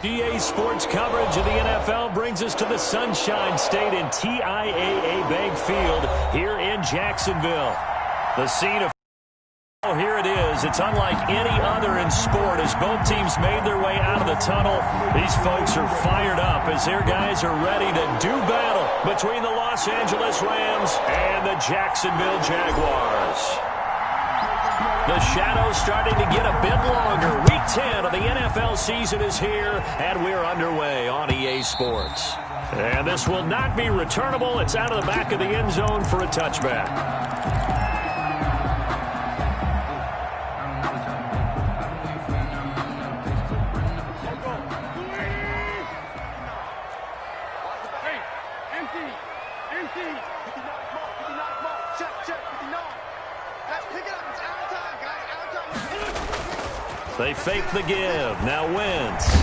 EA Sports coverage of the NFL brings us to the Sunshine State in TIAA Bank Field here in Jacksonville. The scene of here it is. It's unlike any other in sport as both teams made their way out of the tunnel. These folks are fired up as their guys are ready to do battle between the Los Angeles Rams and the Jacksonville Jaguars. The shadow's starting to get a bit longer. Week 10 of the NFL season is here, and we're underway on EA Sports. And this will not be returnable. It's out of the back of the end zone for a touchback. They fake the give. Now Wentz.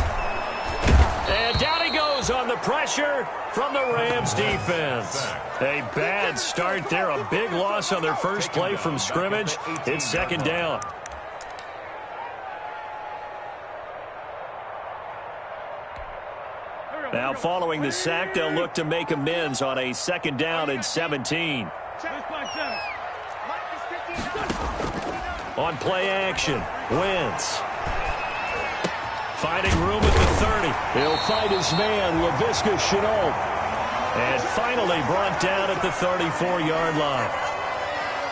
And down he goes on the pressure from the Rams defense. A bad start there. A big loss on their first play from scrimmage. It's second down. Now following the sack, they'll look to make amends on a second down and 17. On play action, Wentz. Finding room at the 30. He'll find his man, Laviska Shenault. And finally brought down at the 34-yard line.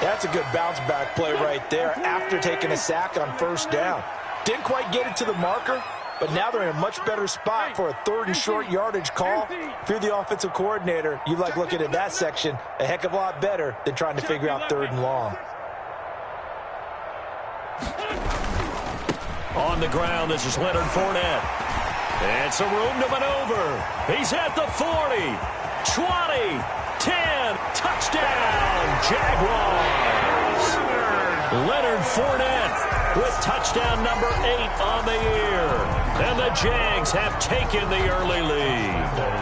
That's a good bounce-back play right there after taking a sack on first down. Didn't quite get it to the marker, but now they're in a much better spot for a third and short yardage call. If you're the offensive coordinator, you like looking at that section a heck of a lot better than trying to figure out third and long. On the ground, this is Leonard Fournette. And some room to maneuver. He's at the 40, 20, 10, touchdown, Jaguars. Leonard Fournette with touchdown number 8 on the year. And the Jags have taken the early lead.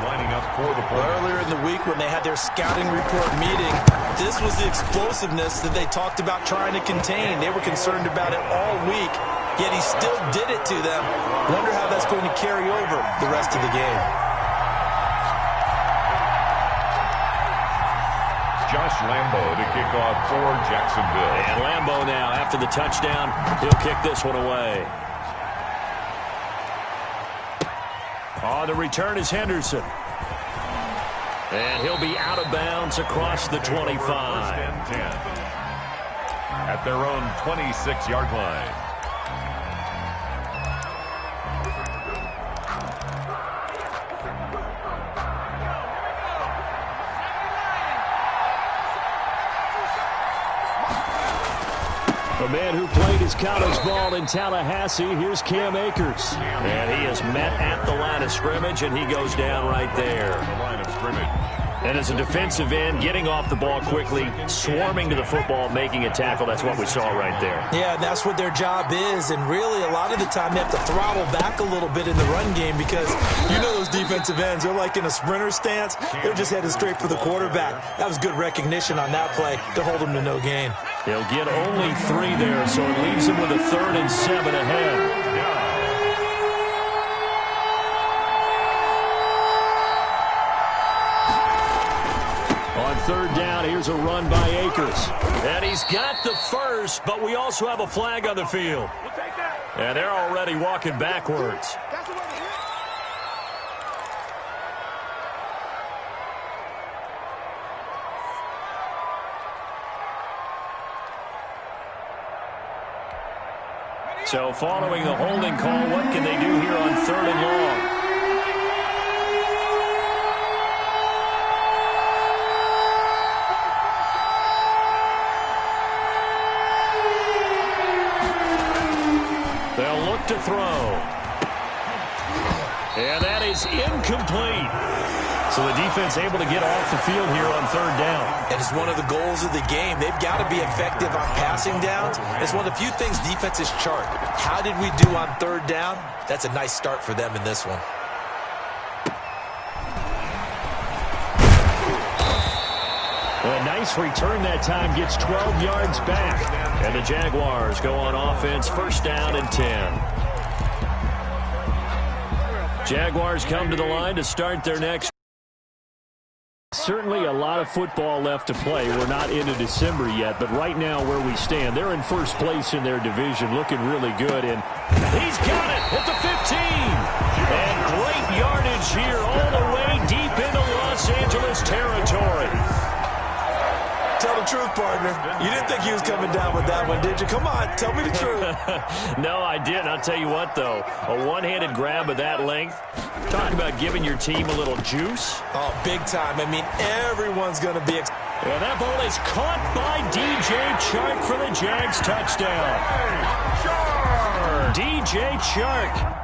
Lining up for the play. Earlier in the week when they had their scouting report meeting, this was the explosiveness that they talked about trying to contain. They were concerned about it all week, yet he still did it to them. Wonder how that's going to carry over the rest of the game. Josh Lambo to kick off for Jacksonville. And Lambo now, after the touchdown, he'll kick this one away. On the return is Henderson. And he'll be out of bounds across the 25. First and 10. At their own 26-yard line. The man who played his college ball in Tallahassee, here's Cam Akers. And he is met at the line of scrimmage, and he goes down right there. The line of scrimmage. And as a defensive end, getting off the ball quickly, swarming to the football, making a tackle, that's what we saw right there. Yeah, and that's what their job is, and really a lot of the time they have to throttle back a little bit in the run game because you know those defensive ends, they're like in a sprinter stance. They're just headed straight for the quarterback. That was good recognition on that play to hold them to no gain. He'll get only 3 there, so it leaves him with a 3rd and 7 ahead. On 3rd down, here's a run by Akers. And he's got the first, but we also have a flag on the field. And they're already walking backwards. So following the holding call, what can they do here on 3rd and long? They'll look to throw. And that is incomplete. So the defense able to get off the field here on 3rd down. And it's one of the goals of the game. They've got to be effective on passing downs. It's one of the few things defenses chart. How did we do on 3rd down? That's a nice start for them in this one. A nice return that time, gets 12 yards back. And the Jaguars go on offense, 1st down and 10. Jaguars come to the line to start their next. Certainly a lot of football left to play. We're not into December yet, but right now where we stand, they're in first place in their division, looking really good. And he's got it at the 15. And great yardage here all the way deep into Los Angeles territory. Tell the truth, partner. You didn't think he was coming down with that one, did you? Come on, tell me the truth. No, I didn't. I'll tell you what, though. A one-handed grab of that length. Talk about giving your team a little juice. Oh, big time. I mean, everyone's going to be excited. And that ball is caught by DJ Chark for the Jags touchdown. DJ Chark.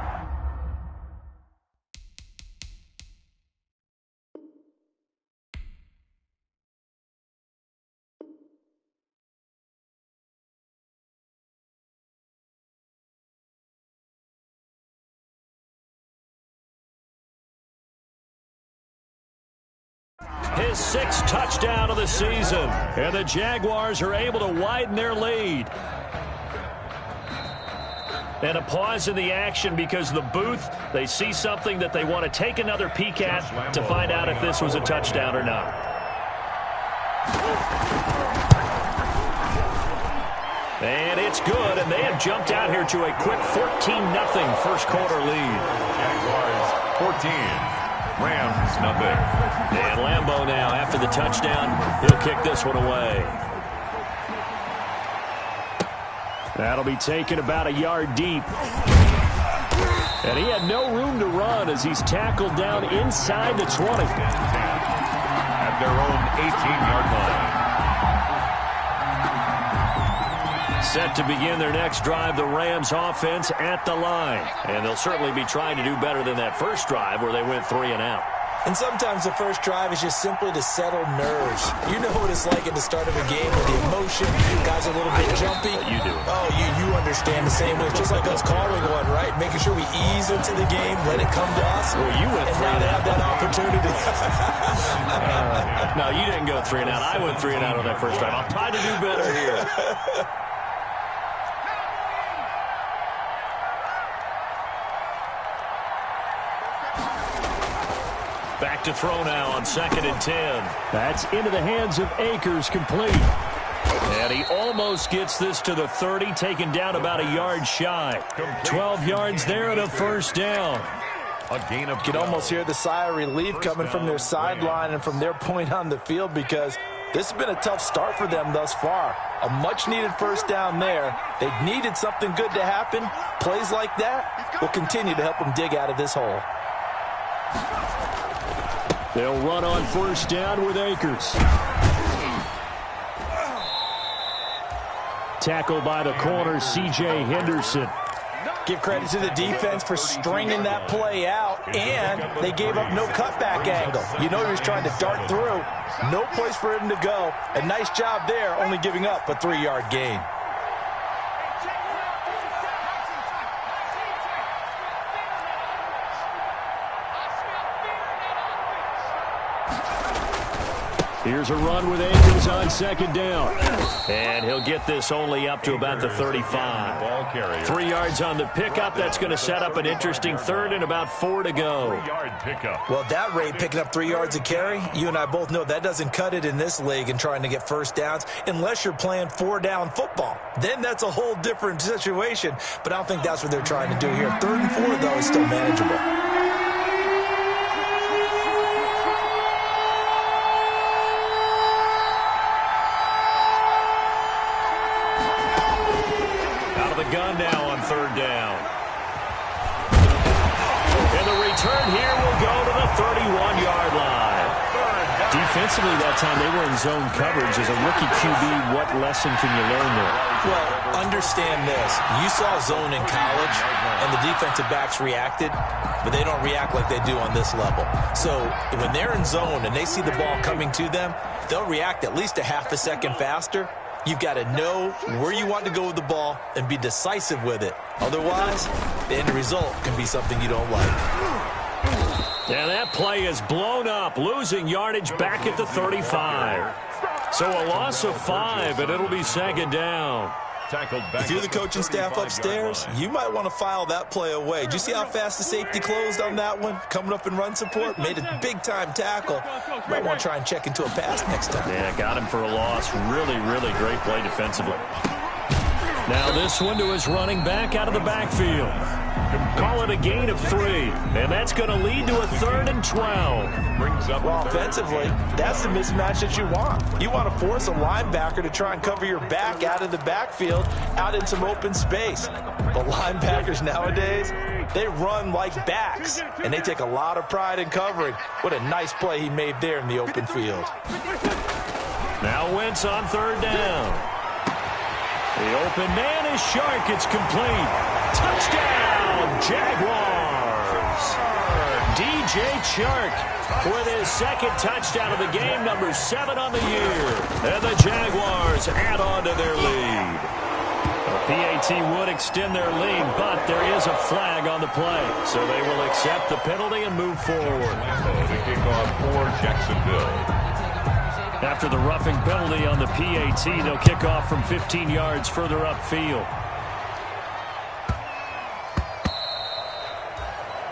His sixth touchdown of the season. And the Jaguars are able to widen their lead. And a pause in the action because the booth, they see something that they want to take another peek at to find out if this was a touchdown or not. And it's good, and they have jumped out here to a quick 14-0 first quarter lead. Jaguars 14. Rams, nothing. And Lambeau now, after the touchdown, he'll kick this one away. That'll be taken about a yard deep. And he had no room to run as he's tackled down inside the 20. At their own 18-yard line. Set to begin their next drive, the Rams offense at the line. And they'll certainly be trying to do better than that first drive where they went 3 and out. And sometimes the first drive is just simply to settle nerves. You know what it's like at the start of a game with the emotion. Guys are a little bit jumpy. You do. Oh, you understand the same way. It's just like us calling one, right? Making sure we ease into the game, let it come to us. Well, you went 3 and and now they out. have that opportunity. No, you didn't go 3 and out. I went 3 and out on that first drive. I'll try to do better here. Back to throw now on 2nd and 10. That's into the hands of Akers, complete. And he almost gets this to the 30, taken down about a yard shy. 12 yards there and a first down. A gain of. You can almost hear the sigh of relief coming from their sideline and from their point on the field because this has been a tough start for them thus far. A much-needed first down there. They needed something good to happen. Plays like that will continue to help them dig out of this hole. They'll run on first down with Akers. Tackle by the corner, C.J. Henderson. Give credit to the defense for stringing that play out, and they gave up no cutback angle. You know he was trying to dart through. No place for him to go. A nice job there, only giving up a 3-yard gain. Here's a run with Akers on 2nd down. And he'll get this only up to about the 35. Ball carrier. 3 yards on the pickup. That's going to set up an interesting 3rd and about 4 to go. 3-yard pickup. Well, that rate, picking up 3 yards a carry, you and I both know that doesn't cut it in this league and trying to get first downs unless you're playing 4-down football. Then that's a whole different situation. But I don't think that's what they're trying to do here. 3rd and 4, though, is still manageable. Gun now on 3rd down. And the return here will go to the 31-yard line. Defensively that time, they were in zone coverage. As a rookie QB, what lesson can you learn there? Well, understand this. You saw zone in college, and the defensive backs reacted, but they don't react like they do on this level. So when they're in zone and they see the ball coming to them, they'll react at least a half a second faster. You've got to know where you want to go with the ball and be decisive with it. Otherwise, the end result can be something you don't like. And that play is blown up, losing yardage back at the 35. So a loss of 5, and it'll be 2nd down. Tackled back. If you're the coaching staff upstairs, you might want to file that play away. Did you see how fast the safety closed on that one? Coming up in run support, made a big-time tackle. Might want to try and check into a pass next time. Yeah, got him for a loss. Really, really great play defensively. Now this one to his running back out of the backfield. Call it a gain of 3, and that's going to lead to a 3rd and 12. Brings up well, offensively, that's the mismatch that you want. You want to force a linebacker to try and cover your back out of the backfield, out in some open space. But linebackers nowadays, they run like backs, and they take a lot of pride in covering. What a nice play he made there in the open field. Now Wentz on 3rd down. The open man is Shark. It's complete. Touchdown, Jaguars. DJ Chark with his 2nd touchdown of the game, number 7 on the year. And the Jaguars add on to their lead. The PAT would extend their lead, but there is a flag on the play. So they will accept the penalty and move forward. The kickoff for Jacksonville. After the roughing penalty on the PAT, they'll kick off from 15 yards further upfield.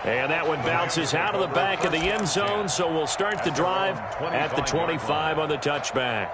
And that one bounces out of the back of the end zone, so we'll start the drive at the 25 on the touchback.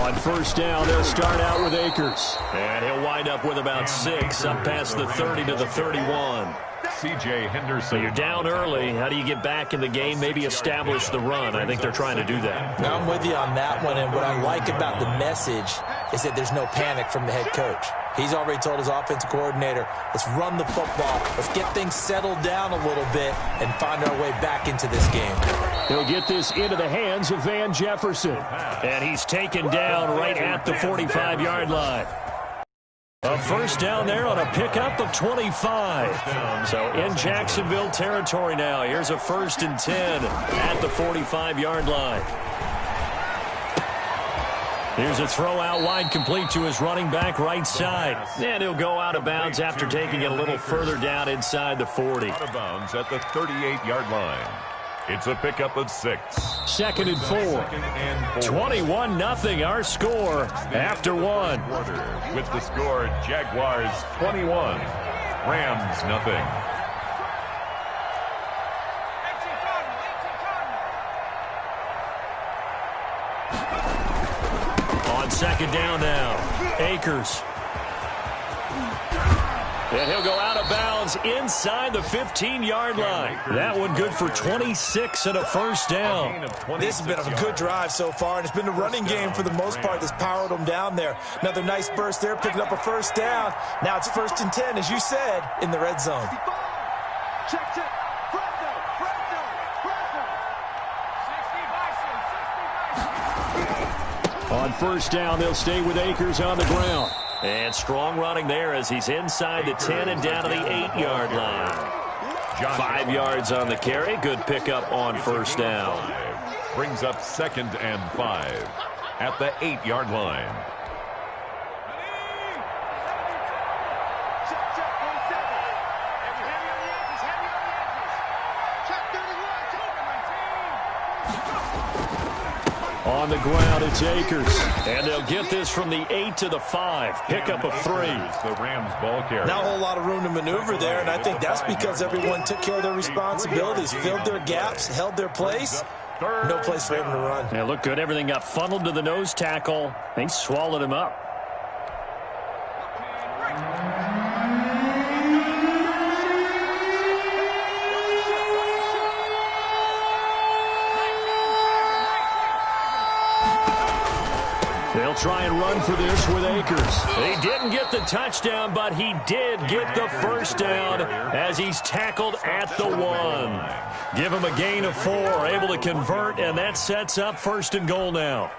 On 1st down, they'll start out with Akers. And he'll wind up with about 6, up past the 30 to the 31. C.J. Henderson. So you're down early. How do you get back in the game, maybe establish the run? I think they're trying to do that. Now, I'm with you on that one, and what I like about the message is that there's no panic from the head coach. He's already told his offensive coordinator, let's run the football, let's get things settled down a little bit and find our way back into this game. He'll get this into the hands of Van Jefferson. And he's taken down right at the 45-yard line. A 1st down there on a pickup of 25. So in Jacksonville territory now. Here's a 1st and 10 at the 45-yard line. Here's a throw out wide, complete to his running back right side. And he'll go out of bounds after taking it a little further down inside the 40. Out of bounds at the 38-yard line. It's a pickup of 6. 2nd and 4. 21-0 our score after 1. With the score, Jaguars 21, Rams 0. On 2nd down now, Akers. And he'll go out of bounds inside the 15-yard line. That one good for 26 and a 1st down. This has been a good drive so far, and it's been the running game for the most part that's powered them down there. Another nice burst there, picking up a 1st down. Now it's 1st and 10, as you said, in the red zone. On 1st down, they'll stay with Akers on the ground. And strong running there as he's inside the 10 and down to the 8-yard line. 5 yards on the carry. Good pickup on 1st down. Brings up 2nd and 5 at the 8-yard line. On the ground, it's Akers. And they'll get this from the 8 to the 5. Pickup of 3. The Rams ball carrier. Not a whole lot of room to maneuver there, and I think that's because everyone took care of their responsibilities, filled their gaps, held their place. No place for him to run. Yeah, looked good. Everything got funneled to the nose tackle. They swallowed him up. They'll try and run for this with Akers. He didn't get the touchdown, but he did get the 1st down as he's tackled at the 1. Give him a gain of 4, able to convert, and that sets up 1st and goal now.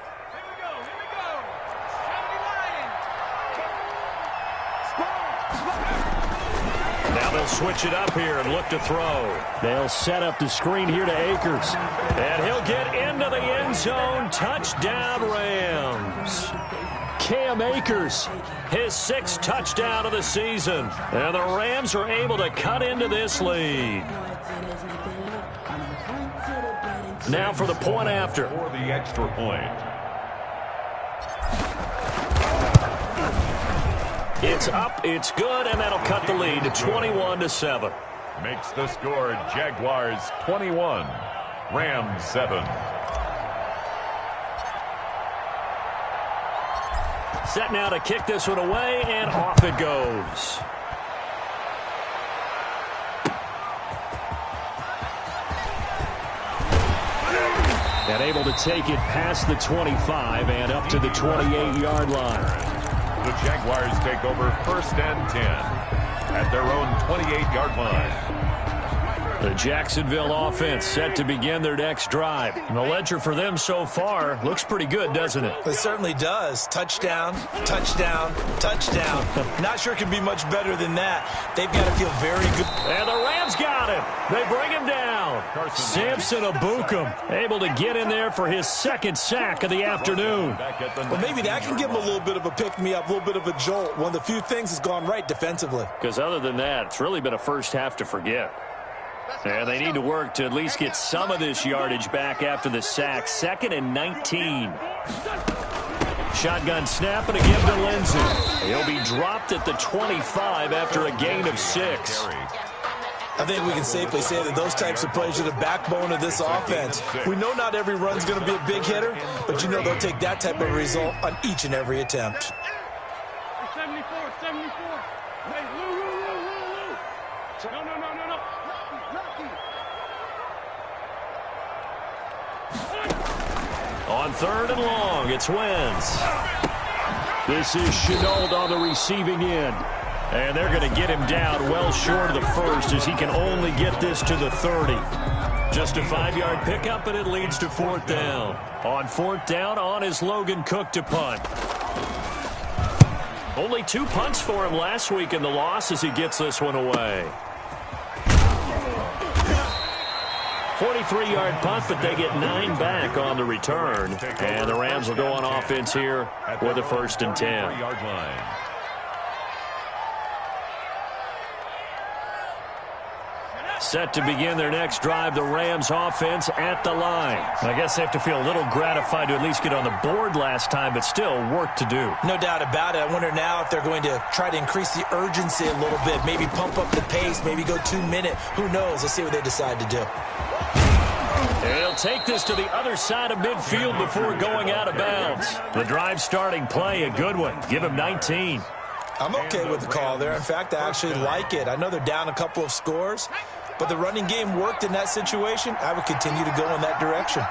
Now they'll switch it up here and look to throw. They'll set up the screen here to Akers. And he'll get into the end zone. Touchdown, Rams. Cam Akers, his 6th touchdown of the season. And the Rams are able to cut into this lead. Now for the point after. For the extra point. It's up, it's good, and that'll cut the lead to 21-7. Makes the score Jaguars 21, Rams 7. Set now to kick this one away, and off it goes. And able to take it past the 25 and up to the 28-yard line. The Jaguars take over 1st and 10 at their own 28-yard line. The Jacksonville offense set to begin their next drive. And the ledger for them so far looks pretty good, doesn't it? It certainly does. Touchdown, touchdown, touchdown. Not sure it can be much better than that. They've got to feel very good. And the Rams got him. They bring him down. Samson Ebukam able to get in there for his 2nd sack of the afternoon. Well, maybe that can give him a little bit of a pick-me-up, a little bit of a jolt. One of the few things has gone right defensively. Because other than that, it's really been a first half to forget. And they need to work to at least get some of this yardage back after the sack. 2nd and 19. Shotgun snap and a give to Lindsey. He'll be dropped at the 25 after a gain of 6. I think we can safely say that those types of plays are the backbone of this offense. We know not every run's going to be a big hitter, but you know they'll take that type of result on each and every attempt. 74. Hey, Lou. No. On 3rd and long, it's Wentz. This is Shenault on the receiving end. And they're going to get him down well short of the 1st as he can only get this to the 30. Just a 5-yard pickup, and it leads to 4th down. On 4th down, on is Logan Cook to punt. Only 2 punts for him last week in the loss as he gets this one away. 43-yard punt, but they get 9 back on the return. And the Rams will go on offense here with a 1st and 10. Set to begin their next drive, the Rams offense at the line. I guess they have to feel a little gratified to at least get on the board last time, but still work to do. No doubt about it. I wonder now if they're going to try to increase the urgency a little bit, maybe pump up the pace, maybe go 2-minute. Who knows? Let's see what they decide to do. They'll take this to the other side of midfield before going out of bounds. The drive starting play, a good one. Give him 19. I'm okay with the call there. In fact, I actually like it. I know they're down a couple of scores, but the running game worked in that situation. I would continue to go in that direction.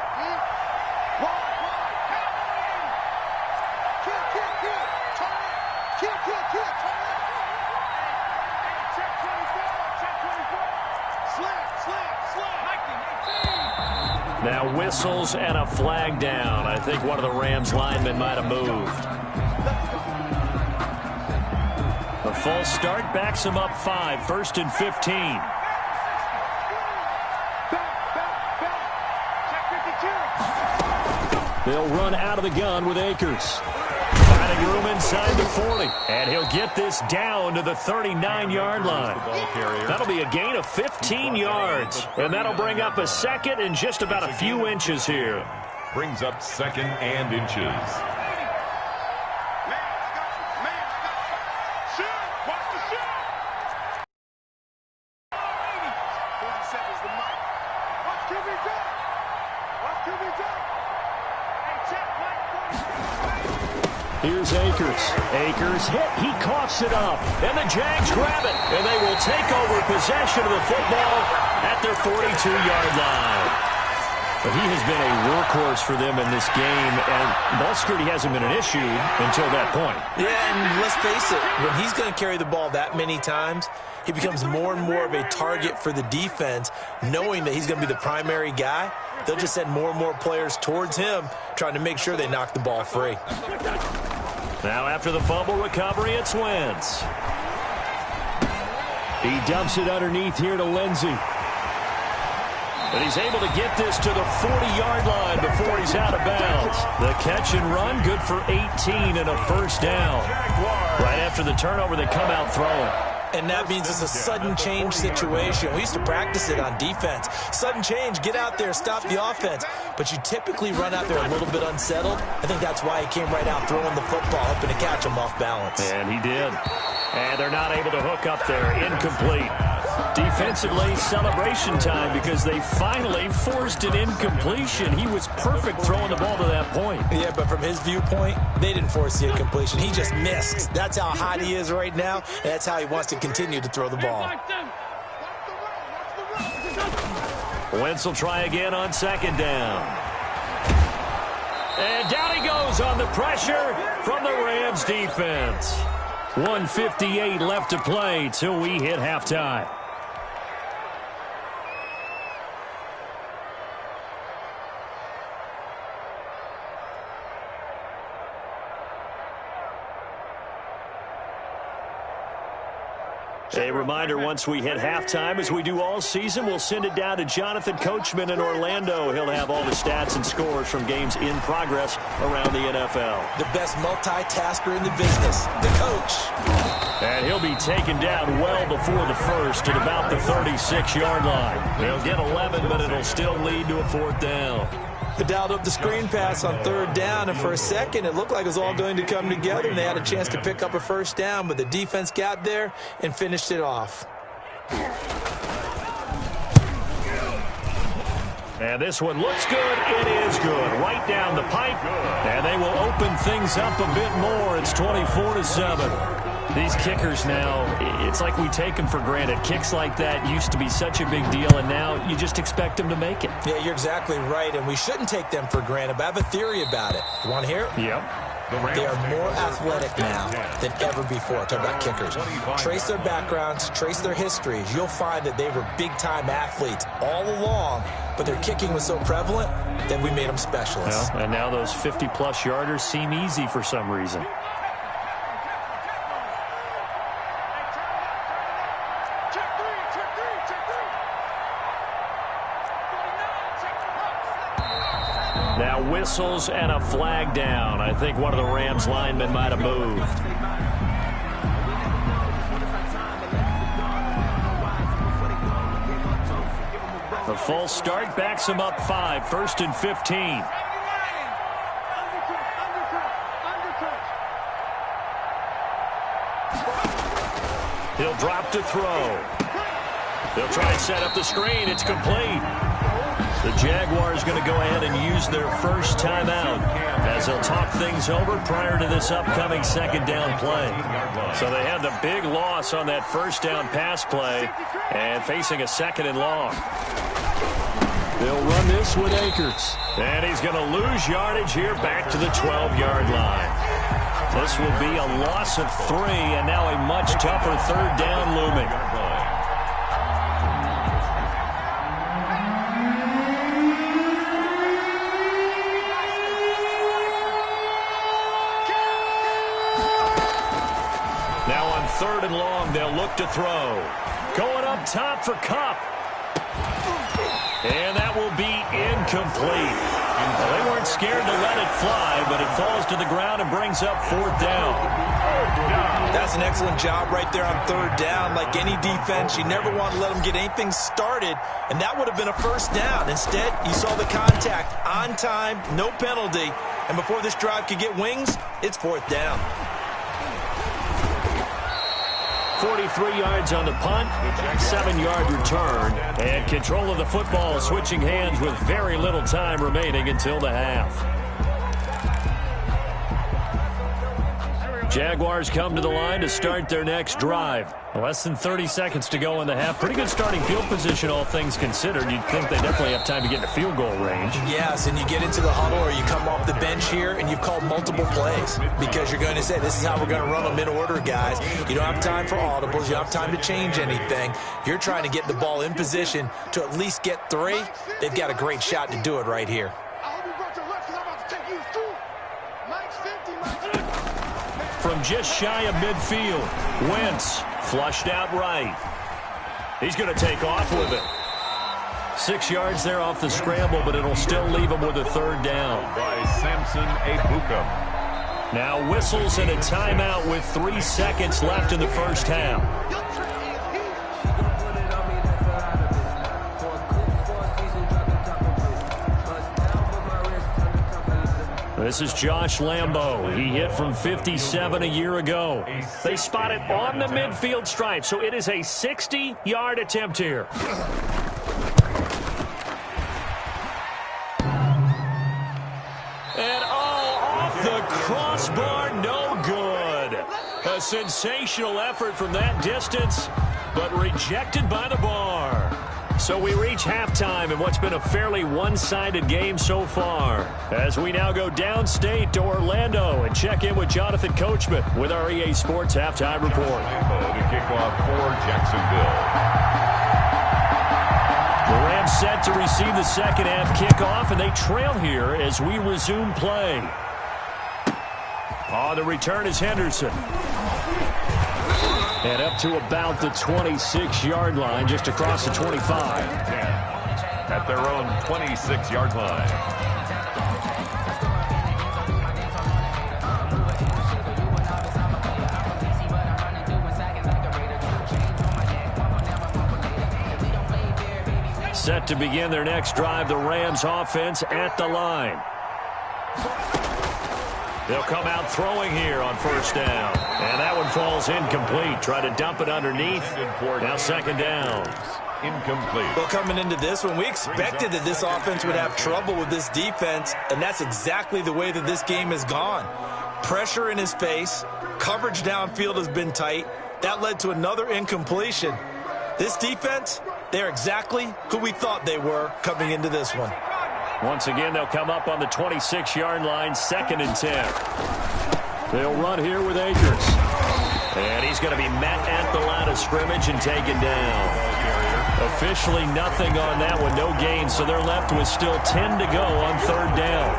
Now whistles and a flag down. I think one of the Rams linemen might have moved. The false start backs him up 5, 1st and 15. They'll run out of the gun with Akers. Finding room inside the 40. And he'll get this down to the 39-yard line. That'll be a gain of 15 yards. And that'll bring up a 2nd and just about a few inches here. Brings up 2nd and inches. Here's Akers. Akers hit. He coughs it up. And the Jags grab it. And they will take over possession of the football at their 42-yard line. But he has been a workhorse for them in this game, and ball security hasn't been an issue until that point. Yeah, and let's face it, when he's going to carry the ball that many times, he becomes more and more of a target for the defense, knowing that he's going to be the primary guy. They'll just send more and more players towards him, trying to make sure they knock the ball free. Now after the fumble recovery, it's Wentz. He dumps it underneath here to Lindsey. And he's able to get this to the 40-yard line before he's out of bounds. The catch and run, good for 18 and a first down. Right after the turnover, they come out throwing. And that means it's a sudden change situation. We used to practice it on defense. Sudden change, get out there, stop the offense. But you typically run out there a little bit unsettled. I think that's why he came right out throwing the football, hoping to catch him off balance. And he did. And they're not able to hook up there. Incomplete. Defensively, celebration time because they finally forced an incompletion. He was perfect throwing the ball to that point. Yeah, but from his viewpoint, they didn't force the incompletion. He just missed. That's how hot he is right now, and that's how he wants to continue to throw the ball. Wentz will try again on second down. And down he goes on the pressure from the Rams defense. 1:58 left to play till we hit halftime. A reminder, once we hit halftime, as we do all season, we'll send it down to Jonathan Coachman in Orlando. He'll have all the stats and scores from games in progress around the NFL. The best multitasker in the business, the coach. And he'll be taken down well before the first at about the 36-yard line. They'll get 11, but it'll still lead to a fourth down. They dialed up the screen pass on third down, and for a second it looked like it was all going to come together, and they had a chance to pick up a first down, but the defense got there and finished it off. And this one looks good. It is good. Right down the pipe, and they will open things up a bit more. It's 24-7. These kickers now, it's like we take them for granted. Kicks like that used to be such a big deal, and now you just expect them to make it. Yeah, you're exactly right, and we shouldn't take them for granted, but I have a theory about it. You want to hear it? Yep. They are more athletic now than ever before. Talk about kickers. Trace their backgrounds, trace their histories. You'll find that they were big-time athletes all along, but their kicking was so prevalent that we made them specialists. Well, and now those 50-plus yarders seem easy for some reason. Now whistles and a flag down. I think one of the Rams linemen might have moved. The false start backs him up 5, 1st and 15. He'll drop to throw. They'll try and set up the screen. It's complete. The Jaguars going to go ahead and use their first timeout as they'll talk things over prior to this upcoming second down play. So they had the big loss on that first down pass play and facing a second and long. They'll run this with Akers. And he's going to lose yardage here back to the 12-yard line. This will be a loss of 3 and now a much tougher third down looming. Now on 3rd and long, they'll look to throw. Going up top for Kupp. And that will be incomplete. Well, they weren't scared to let it fly, but it falls to the ground and brings up 4th down. That's an excellent job right there on 3rd down. Like any defense, you never want to let them get anything started, and that would have been a first down. Instead, you saw the contact on time, no penalty, and before this drive could get wings, it's 4th down. 43 yards on the punt, 7-yard return, and control of the football switching hands with very little time remaining until the half. Jaguars come to the line to start their next drive. Less than 30 seconds to go in the half. Pretty good starting field position, all things considered. You'd think they definitely have time to get into field goal range. Yes, and you get into the huddle or you come off the bench here and you've called multiple plays because you're going to say, this is how we're going to run them in order, guys. You don't have time for audibles. You don't have time to change anything. You're trying to get the ball in position to at least get 3. They've got a great shot to do it right here. From just shy of midfield, Wentz flushed out right. He's going to take off with it. 6 yards there off the scramble, but it'll still leave him with a third down. By Samson Ebukam. Now whistles and a timeout with 3 seconds left in the first half. This is Josh Lambo. He hit from 57 a year ago. They spot it on the midfield stripe, so it is a 60-yard attempt here. And off the crossbar, no good. A sensational effort from that distance, but rejected by the bar. So we reach halftime in what's been a fairly one-sided game so far. As we now go downstate to Orlando and check in with Jonathan Coachman with our EA Sports Halftime Report. To kick off for Jacksonville. The Rams set to receive the second half kickoff, and they trail here as we resume play. On the return is Henderson. And up to about the 26-yard line, just across the 25. At their own 26-yard line. Set to begin their next drive, the Rams offense at the line. They'll come out throwing here on first down. And that one falls incomplete. Try to dump it underneath. Now second down. Incomplete. Well, coming into this one, we expected that this offense would have trouble with this defense, and that's exactly the way that this game has gone. Pressure in his face. Coverage downfield has been tight. That led to another incompletion. This defense, they're exactly who we thought they were coming into this one. Once again, they'll come up on the 26-yard line, second and 10. They'll run here with Akers. And he's going to be met at the line of scrimmage and taken down. Officially nothing on that one, no gain, so they're left with still 10 to go on third down.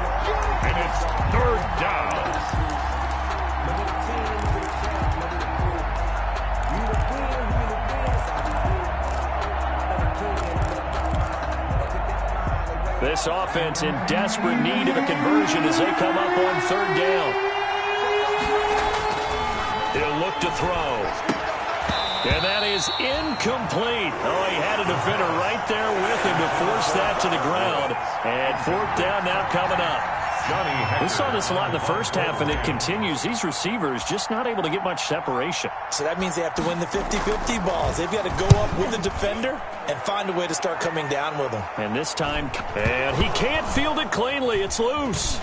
And it's third down. This offense in desperate need of a conversion as they come up on third down. He'll look to throw. And that is incomplete. Oh, he had a defender right there with him to force that to the ground. And fourth down now coming up. We saw this a lot in the first half, and it continues. These receivers just not able to get much separation. So that means they have to win the 50-50 balls. They've got to go up with the defender and find a way to start coming down with them. And this time, and he can't field it cleanly. It's loose.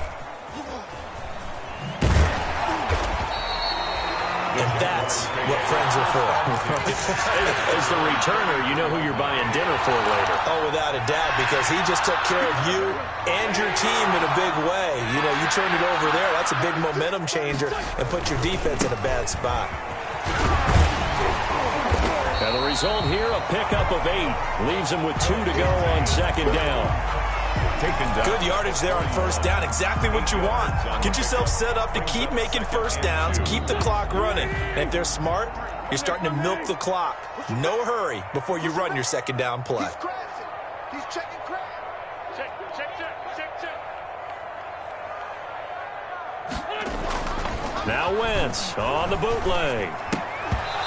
And that's what friends are for. As the returner, you know who you're buying dinner for later. Oh, without a doubt, because he just took care of you and your team in a big way. You know, you turned it over there. That's a big momentum changer and put your defense in a bad spot. Now the result here, a pickup of 8. Leaves him with 2 to go on second down. Good yardage there on first down. Exactly what you want. Get yourself set up to keep making first downs, keep the clock running. And if they're smart, you're starting to milk the clock. No hurry before you run your second down play. He's checking crap. Check. Now Wentz on the bootleg.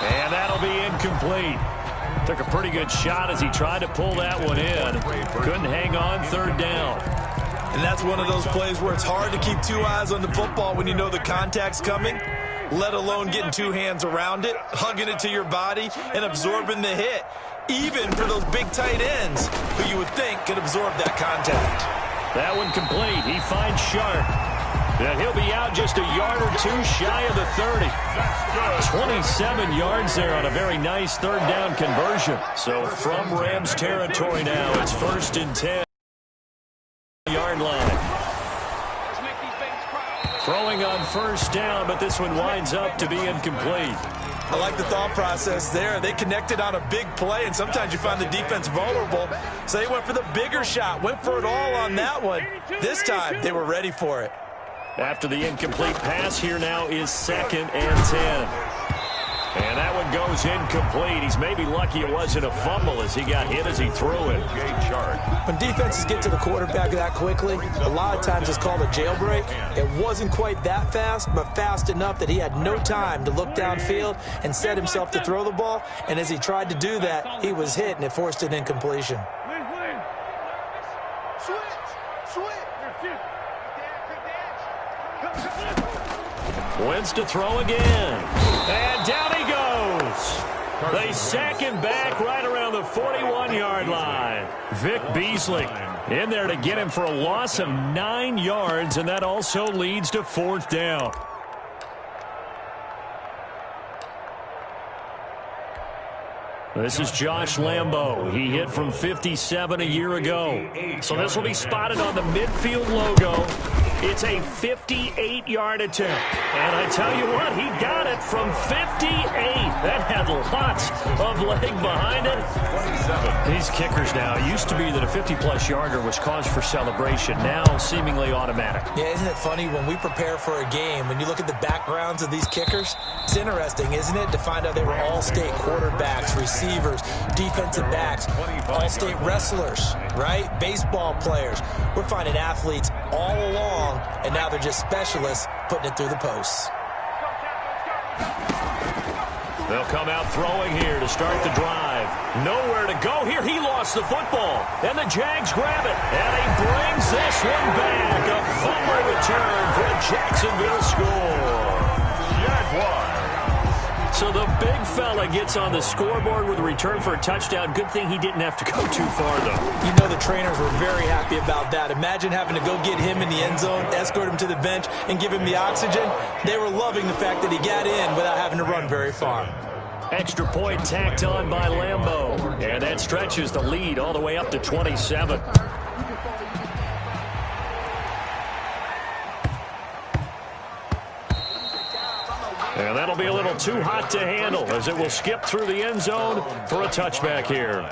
And that'll be incomplete. Took a pretty good shot as he tried to pull that one in. Couldn't hang on third down. And that's one of those plays where it's hard to keep 2 eyes on the football when you know the contact's coming, let alone getting 2 hands around it, hugging it to your body, and absorbing the hit. Even for those big tight ends who you would think could absorb that contact. That one complete. He finds Sharp. And he'll be out just a yard or 2 shy of the 30. 27 yards there on a very nice third down conversion. So from Rams territory now, it's first and 10. Yard line. Throwing on first down, but this one winds up to be incomplete. I like the thought process there. They connected on a big play, and sometimes you find the defense vulnerable. So they went for the bigger shot, went for it all on that one. This time, they were ready for it. After the incomplete pass, here now is second and 10. And that one goes incomplete. He's maybe lucky it wasn't a fumble as he got hit as he threw it. When defenses get to the quarterback that quickly, a lot of times it's called a jailbreak. It wasn't quite that fast, but fast enough that he had no time to look downfield and set himself to throw the ball. And as he tried to do that, he was hit, and it forced an incompletion. Wentz to throw again. And down he goes. They sack him back right around the 41-yard line. Vic Beasley in there to get him for a loss of 9 yards, and that also leads to 4th down. This is Josh Lambo. He hit from 57 a year ago. So this will be spotted on the midfield logo. It's a 58-yard attempt. And I tell you what, he got it from 58. That had lots of leg behind it. 27. These kickers now, it used to be that a 50-plus yarder was cause for celebration. Now seemingly automatic. Yeah, isn't it funny when we prepare for a game, when you look at the backgrounds of these kickers, it's interesting, isn't it, to find out they were all-state quarterbacks, receivers, defensive backs, all-state wrestlers, right? Baseball players. We're finding athletes all along, and now they're just specialists putting it through the posts. They'll come out throwing here to start the drive. Nowhere to go here. He lost the football. And the Jags grab it. And he brings this one back. A fumble return for a Jacksonville score. Jaguars. So the big fella gets on the scoreboard with a return for a touchdown. Good thing he didn't have to go too far, though. You know the trainers were very happy about that. Imagine having to go get him in the end zone, escort him to the bench, and give him the oxygen. They were loving the fact that he got in without having to run very far. Extra point tacked on by Lambo. And that stretches the lead all the way up to 27. And that'll be a little too hot to handle as it will skip through the end zone for a touchback here.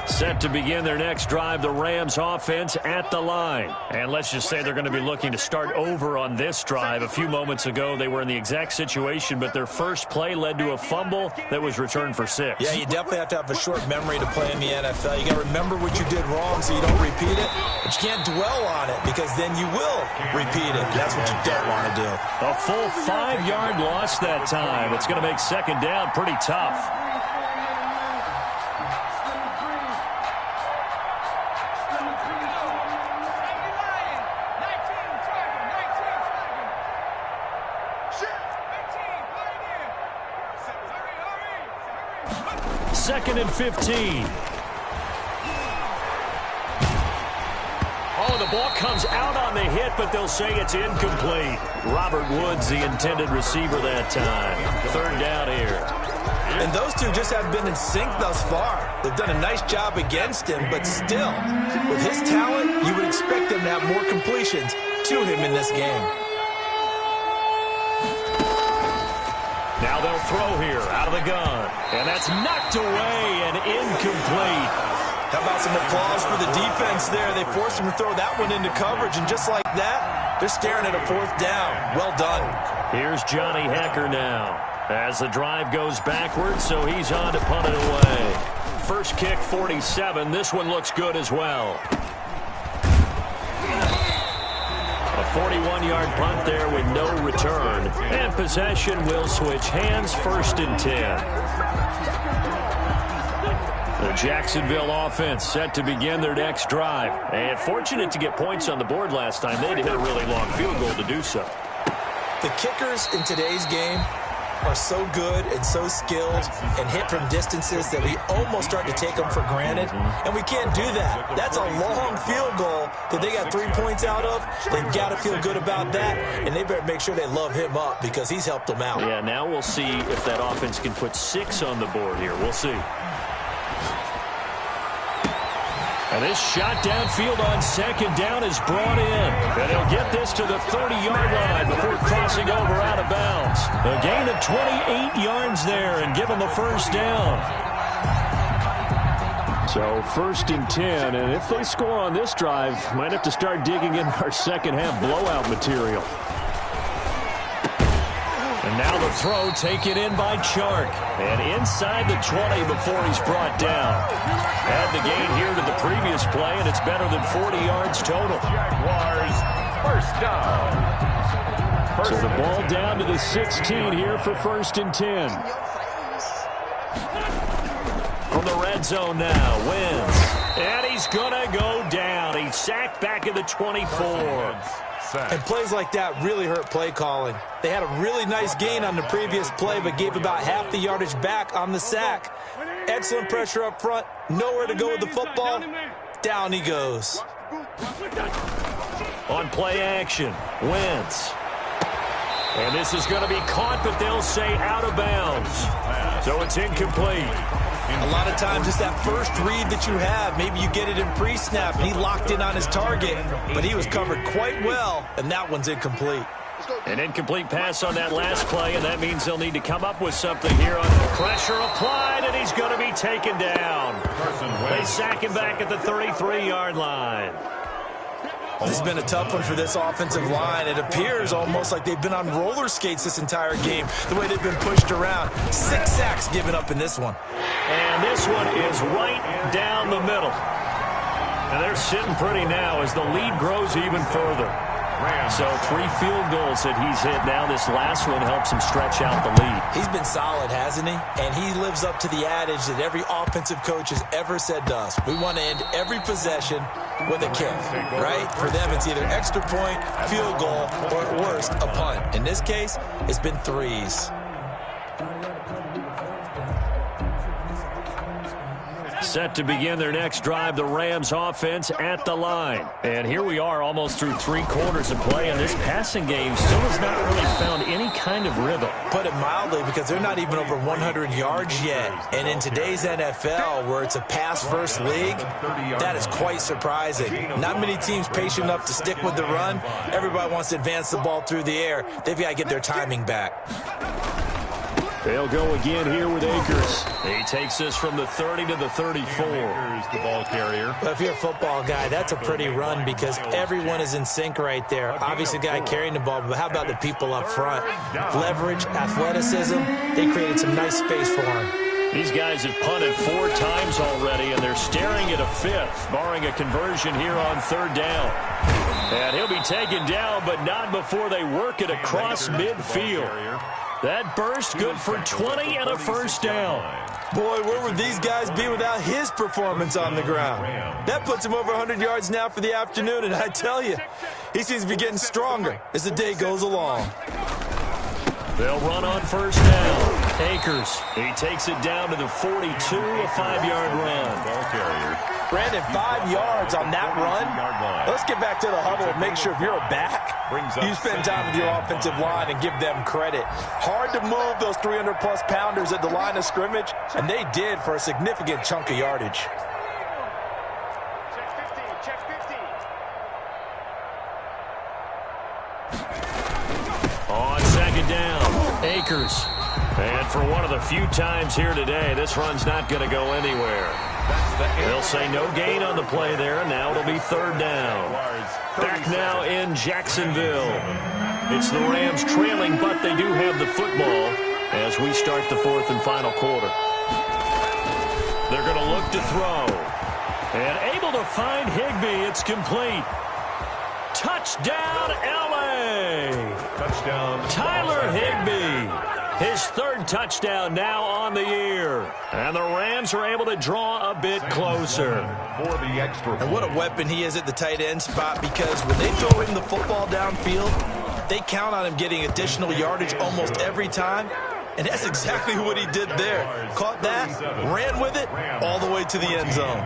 Set to begin their next drive, the Rams offense at the line. And let's just say they're going to be looking to start over on this drive. A few moments ago, they were in the exact situation, but their first play led to a fumble that was returned for 6. Yeah, you definitely have to have a short memory to play in the NFL. You got to remember what you did wrong so you don't repeat it, but you can't dwell on it because then you will repeat it. That's what you don't want to do. A full 5-yard loss that time. It's going to make second down pretty tough. Second and 15. Oh, the ball comes out on the hit, but they'll say it's incomplete. Robert Woods, the intended receiver that time. Third down here. And those two just haven't been in sync thus far. They've done a nice job against him, but still, with his talent, you would expect them to have more completions to him in this game. Now they'll throw here out of the gun. And that's knocked away and incomplete. How about some applause for the defense there? They forced him to throw that one into coverage, and just like that, they're staring at a 4th down. Well done. Here's Johnny Hekker now as the drive goes backwards, so he's on to punt it away. First kick, 47. This one looks good as well. A 41-yard punt there with no return. And possession will switch hands, 1st and 10. The Jacksonville offense set to begin their next drive. And fortunate to get points on the board last time. They had to hit a really long field goal to do so. The kickers in today's game are so good and so skilled and hit from distances that we almost start to take them for granted. And we can't do that. That's a long field goal that they got 3 points out of. They've got to feel good about that, and they better make sure they love him up because he's helped them out. Yeah, now we'll see if that offense can put 6 on the board here. We'll see. And this shot downfield on second down is brought in. And he'll get this to the 30-yard line before crossing over out of bounds. A gain of 28 yards there and give him the first down. So 1st and 10, and if they score on this drive, might have to start digging in our second half blowout material. And now the throw taken in by Chark. And inside the 20 before he's brought down. Add the gain here to the previous play, and it's better than 40 yards total. Jaguars, first down. So the ball down to the 16 here for 1st and 10. From the red zone now, Wentz. And he's going to go down. He's sacked back at the 24. And plays like that really hurt play calling. They had a really nice gain on the previous play, but gave about half the yardage back on the sack. Excellent pressure up front. Nowhere to go with the football. Down he goes. On play action, Wentz. And this is going to be caught, but they'll say out of bounds. So it's incomplete. A lot of times it's that first read that you have. Maybe you get it in pre-snap, and he locked in on his target, but he was covered quite well, and that one's incomplete. An incomplete pass on that last play, and that means they'll need to come up with something here. On pressure applied, and he's going to be taken down. They sack him back at the 33-yard line. This has been a tough one for this offensive line. It appears almost like they've been on roller skates this entire game, the way they've been pushed around. 6 sacks given up in this one. And this one is right down the middle. And they're sitting pretty now as the lead grows even further. So 3 field goals that he's hit now. This last one helps him stretch out the lead. He's been solid, hasn't he? And he lives up to the adage that every offensive coach has ever said to us. We want to end every possession with a kick, right? For them, it's either extra point, field goal, or at worst, a punt. In this case, it's been 3s. Set to begin their next drive, the Rams offense at the line. And here we are almost through 3 quarters of play, and this passing game still has not really found any kind of rhythm. Put it mildly, because they're not even over 100 yards yet. And in today's NFL, where it's a pass-first league, that is quite surprising. Not many teams patient enough to stick with the run. Everybody wants to advance the ball through the air. They've got to get their timing back. They'll go again here with Akers. He takes this from the 30 to the 34. Here's the ball carrier. But if you're a football guy, that's a pretty run because everyone is in sync right there. Obviously, the guy carrying the ball, but how about the people up front? Leverage, athleticism, they created some nice space for him. These guys have punted 4 times already, and they're staring at a 5th, barring a conversion here on 3rd down. And he'll be taken down, but not before they work it across midfield. That burst good for 20 and a first down. Boy, where would these guys be without his performance on the ground? That puts him over 100 yards now for the afternoon, and I tell you, he seems to be getting stronger as the day goes along. They'll run on first down. Akers, he takes it down to the 42, a 5-yard run. Ball carrier. Brandon, 5 yards on that run. Let's get back to the huddle and make sure if you're a back, you spend time with your offensive line and give them credit. Hard to move those 300-plus pounders at the line of scrimmage, and they did for a significant chunk of yardage. Check 50. On 2nd down, Akers. And for one of the few times here today, this run's not going to go anywhere. They'll say no gain on the play there, and now it'll be 3rd down. Back now in Jacksonville. It's the Rams trailing, but they do have the football as we start the 4th and final quarter. They're going to look to throw. And able to find Higbee. It's complete. Touchdown, L.A. Touchdown. Tyler Higbee. His 3rd touchdown now on the year. And the Rams are able to draw a bit closer. For the extra. And what a weapon he is at the tight end spot, because when they throw him the football downfield, they count on him getting additional yardage almost every time. And that's exactly what he did there. Caught that, ran with it, all the way to the end zone.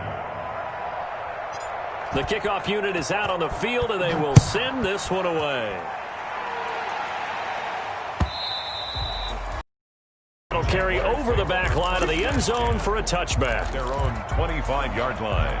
The kickoff unit is out on the field, and they will send this one away. It'll carry over the back line of the end zone for a touchback. Their own 25-yard line.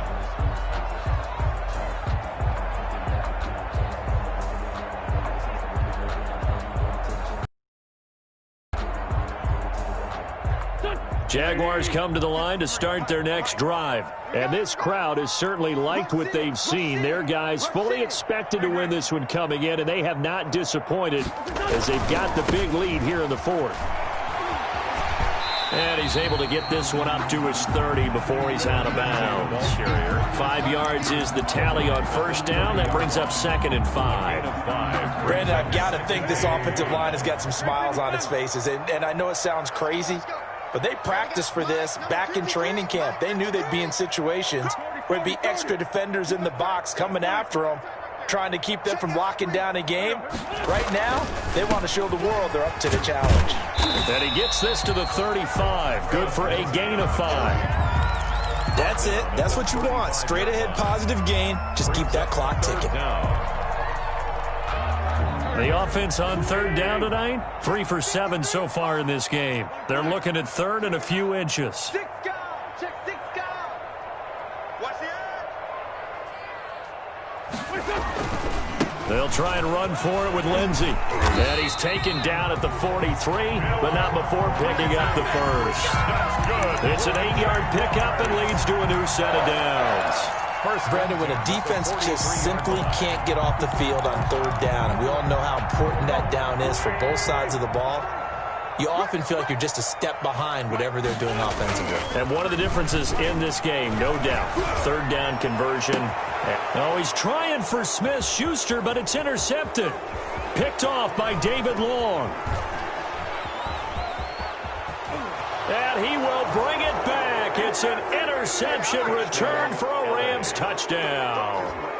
Jaguars come to the line to start their next drive. And this crowd has certainly liked what they've seen. Their guys fully expected to win this one coming in, and they have not disappointed as they've got the big lead here in the fourth. And he's able to get this one up to his 30 before he's out of bounds. 5 yards is the tally on first down. That brings up 2nd and 5. Brandon, I've got to think this offensive line has got some smiles on its faces. And I know it sounds crazy, but they practiced for this back in training camp. They knew they'd be in situations where there'd be extra defenders in the box coming after them, trying to keep them from locking down a game. Right now, they want to show the world they're up to the challenge. And he gets this to the 35. Good for a gain of 5. That's it. That's what you want. Straight ahead positive gain. Just keep that clock ticking. The offense on 3rd down tonight, 3 for 7 so far in this game. They're looking at 3rd and a few inches. 6 guard. Check 6 guard. Watch the edge. They'll try and run for it with Lindsey. And he's taken down at the 43, but not before picking up the first. It's an 8-yard pickup and leads to a new set of downs. First, Brandon, when a defense just simply can't get off the field on 3rd down, and we all know how important that down is for both sides of the ball, you often feel like you're just a step behind whatever they're doing offensively. And one of the differences in this game, no doubt, 3rd down conversion. Oh, he's trying for Smith-Schuster, but it's intercepted. Picked off by David Long. And he will bring it back. It's an interception return for a Rams touchdown.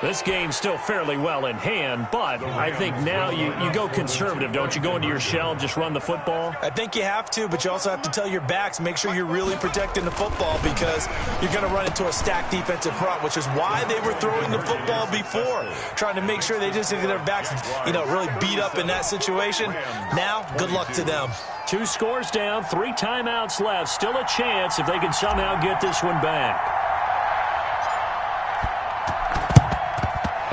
This game's still fairly well in hand, but I think now you go conservative, don't you? Go into your shell and just run the football? I think you have to, but you also have to tell your backs, make sure you're really protecting the football because you're going to run into a stacked defensive front, which is why they were throwing the football before, trying to make sure they just get their backs, really beat up in that situation. Now, good luck to them. 2 scores down, 3 timeouts left. Still a chance if they can somehow get this one back.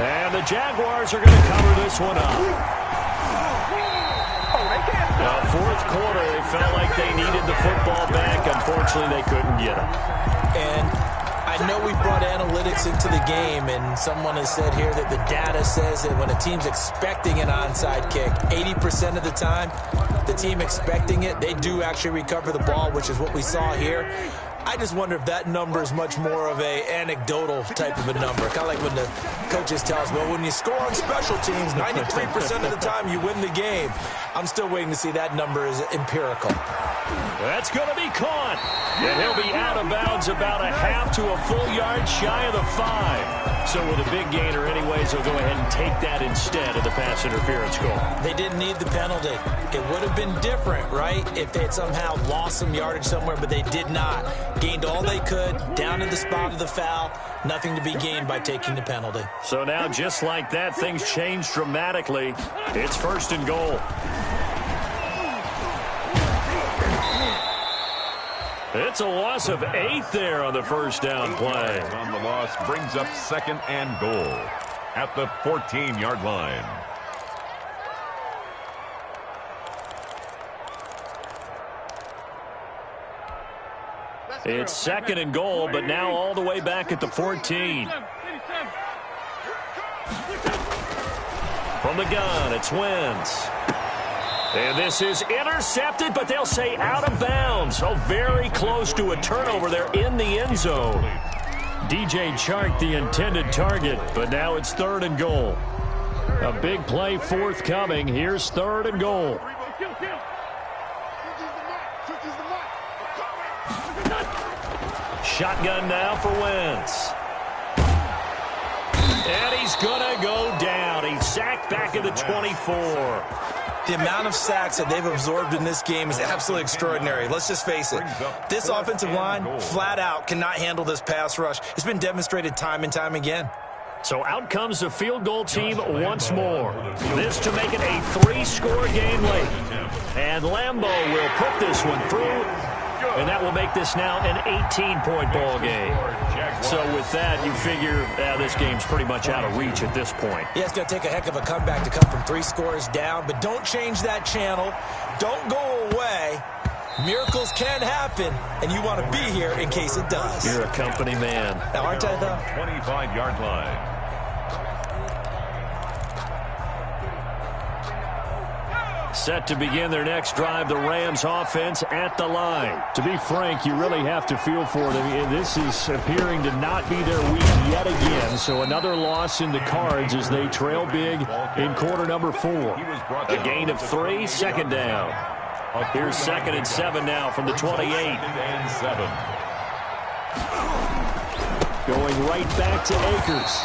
And the Jaguars are going to cover this one up. Now, 4th quarter, they felt like they needed the football back. Unfortunately, they couldn't get it. And I know we brought analytics into the game, and someone has said here that the data says that when a team's expecting an onside kick, 80% of the time, the team expecting it, they do actually recover the ball, which is what we saw here. I just wonder if that number is much more of a anecdotal type of a number. Kind of like when the coaches tell us, well, when you score on special teams, 93% of the time you win the game. I'm still waiting to see that number is empirical. That's going to be caught. And he'll be out of bounds about a half to a full yard shy of the 5. So with a big gainer anyways, they'll go ahead and take that instead of the pass interference call. They didn't need the penalty. It would have been different, right, if they had somehow lost some yardage somewhere, but they did not. Gained all they could, down at the spot of the foul. Nothing to be gained by taking the penalty. So now, just like that, things change dramatically. It's 1st and goal. It's a loss of 8 there on the first down play. On the loss brings up 2nd and goal at the 14-yard line. It's 2nd and goal, but now all the way back at the 14. From the gun, it's Wentz. And this is intercepted, but they'll say out of bounds. So very close to a turnover there in the end zone. DJ Chark, the intended target, but now it's 3rd and goal. A big play forthcoming. Here's 3rd and goal. Shotgun now for Wentz. And he's going to go down. He's sacked back at the 24. The amount of sacks that they've absorbed in this game is absolutely extraordinary. Let's just face it. This offensive line, flat out, cannot handle this pass rush. It's been demonstrated time and time again. So out comes the field goal team once more. This to make it a 3-score game late. And Lambeau will put this one through. And that will make this now an 18-point ball game. So with with that, you figure this game's pretty much out of reach at this point. Yeah, it's going to take a heck of a comeback to come from 3 scores down, but don't change that channel. Don't go away. Miracles can happen, and you want to be here in case it does. You're a company man. Now, aren't I, though? 25-yard line. Set to begin their next drive, the Rams offense at the line. To be frank, you really have to feel for them. This is appearing to not be their week yet again, so another loss in the cards as they trail big in quarter number 4. A gain of 3, second down. Here's 2nd and 7 now from the 28. Going right back to Akers.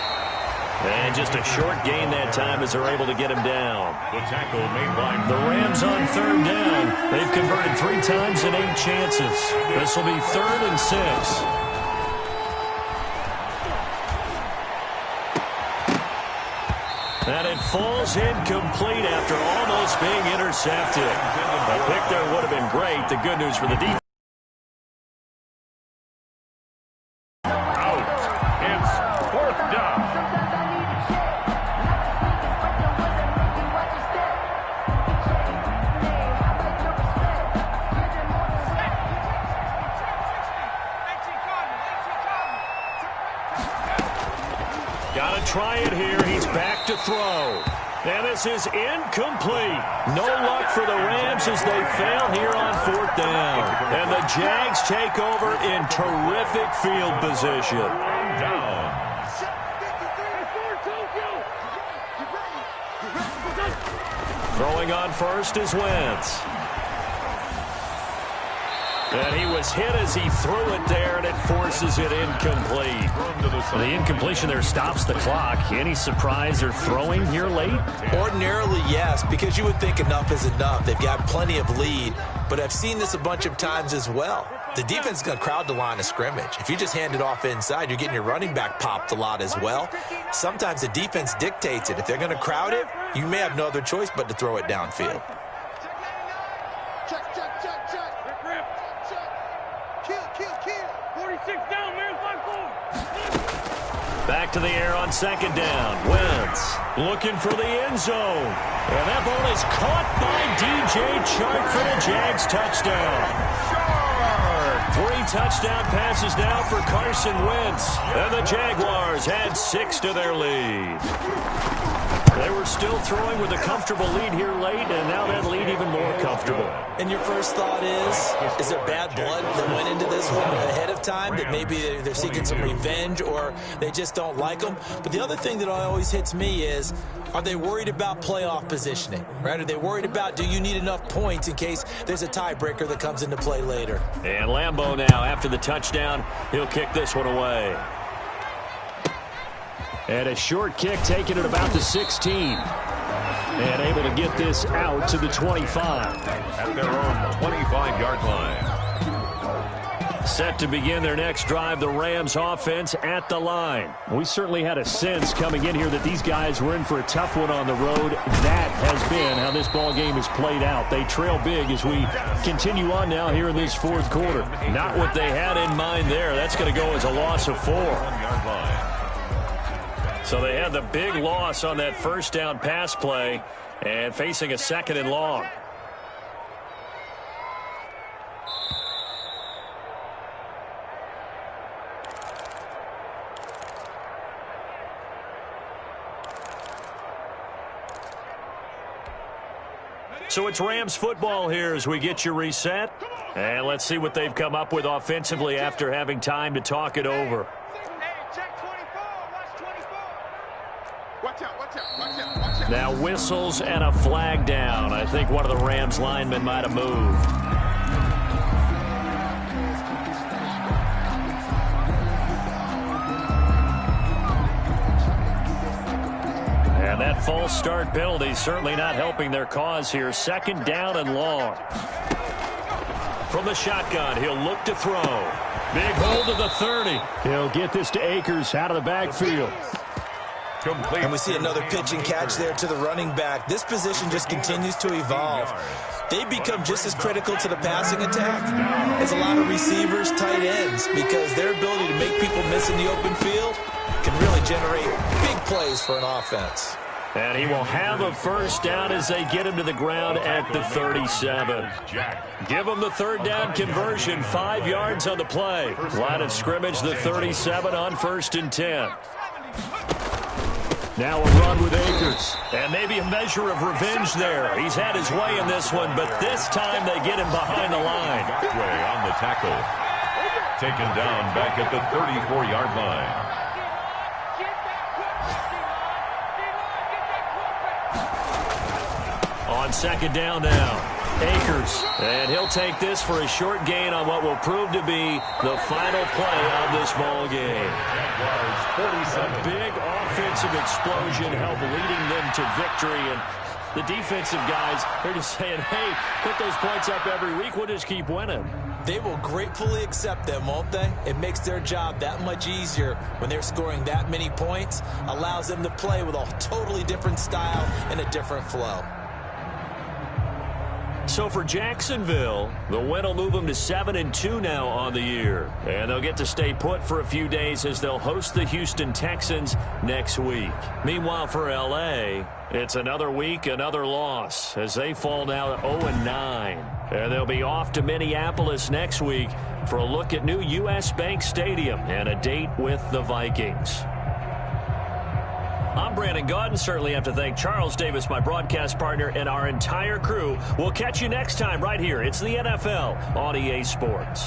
And just a short gain that time as they're able to get him down. The tackle made by the Rams on 3rd down. They've converted 3 times in 8 chances. This will be 3rd and 6. And it falls incomplete after almost being intercepted. A pick there would have been great. The good news for the defense. out. It's 4th down. Got to try it here. He's back to throw. And this is incomplete. No luck for the Rams as they fail here on 4th down. And the Jags take over in terrific field position. Down. Throwing on first is Wentz. And he was hit as he threw it there, and it forces it incomplete. The incompletion there stops the clock. Any surprise they're throwing here late? Ordinarily, yes, because you would think enough is enough. They've got plenty of lead, but I've seen this a bunch of times as well. The defense is going to crowd the line of scrimmage. If you just hand it off inside, you're getting your running back popped a lot as well. Sometimes the defense dictates it. If they're going to crowd it, you may have no other choice but to throw it downfield. Check. Kill. 46 down, man. 5-4. Back to the air on 2nd down. Wentz looking for the end zone. And that ball is caught by DJ Chark for the Jags touchdown. 3 touchdown passes now for Carson Wentz. And the Jaguars add 6 to their lead. They were still throwing with a comfortable lead here late, and now that lead even more comfortable. And your first thought is there bad blood that went into this one ahead of time, that maybe they're seeking some revenge or they just don't like them? But the other thing that always hits me is, are they worried about playoff positioning, right? Are they worried about, do you need enough points in case there's a tiebreaker that comes into play later? And Lambeau now, after the touchdown, he'll kick this one away. And a short kick taken at about the 16. And able to get this out to the 25. At their own 25-yard line. Set to begin their next drive, the Rams offense at the line. We certainly had a sense coming in here that these guys were in for a tough one on the road. That has been how this ball game has played out. They trail big as we continue on now here in this 4th quarter. Not what they had in mind there. That's going to go as a loss of 4. 1-yard line. So they had the big loss on that 1st down pass play and facing a 2nd and long. So it's Rams football here as we get you reset. And let's see what they've come up with offensively after having time to talk it over. Now whistles and a flag down. I think one of the Rams linemen might have moved. And that false start penalty certainly not helping their cause here. 2nd down and long. From the shotgun, he'll look to throw. Big hold of the 30. He'll get this to Akers out of the backfield. Complete. And we see another pitch and catch there to the running back. This position just continues to evolve. They become just as critical to the passing attack as a lot of receivers, tight ends, because their ability to make people miss in the open field can really generate big plays for an offense. And he will have a first down as they get him to the ground at the 37. Give him the third down conversion, 5 yards on the play. Line of scrimmage, the 37 on 1st and 10. Now a run with Akers. And maybe a measure of revenge there. He's had his way in this one, but this time they get him behind the line. Way on the tackle. Taken down back at the 34-yard line. On 2nd down now. Akers. And he'll take this for a short gain on what will prove to be the final play of this ball game. A big offensive explosion helped leading them to victory. And the defensive guys, they're just saying, hey, put those points up every week. We'll just keep winning. They will gratefully accept them, won't they? It makes their job that much easier when they're scoring that many points. Allows them to play with a totally different style and a different flow. So for Jacksonville, the win will move them to 7-2 now on the year. And they'll get to stay put for a few days as they'll host the Houston Texans next week. Meanwhile, for L.A., it's another week, another loss as they fall now to 0-9. And they'll be off to Minneapolis next week for a look at new U.S. Bank Stadium and a date with the Vikings. I'm Brandon Gaudin. Certainly have to thank Charles Davis, my broadcast partner, and our entire crew. We'll catch you next time right here. It's the NFL on EA Sports.